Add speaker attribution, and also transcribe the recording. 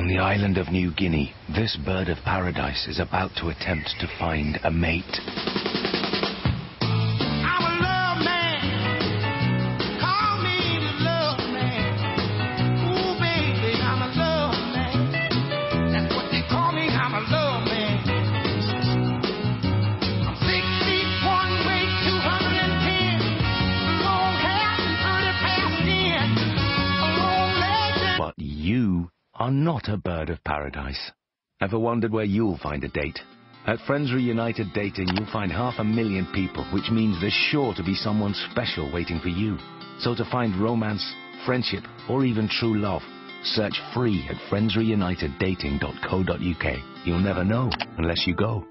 Speaker 1: On the island of New Guinea, this bird of paradise is about to attempt to find a mate.
Speaker 2: I'm a love man. Call me the love man. Ooh, baby, I'm a love man. That's what they call me, I'm a love man. I'm 6 feet 1 weight, 210. Long hair and 30 past 10. A long leg.
Speaker 1: But you are not a bird of paradise. Ever wondered where you'll find a date? At Friends Reunited Dating, you'll find 500,000 people, which means there's sure to be someone special waiting for you. So to find romance, friendship, or even true love, search free at friendsreuniteddating.co.uk. You'll never know unless you go.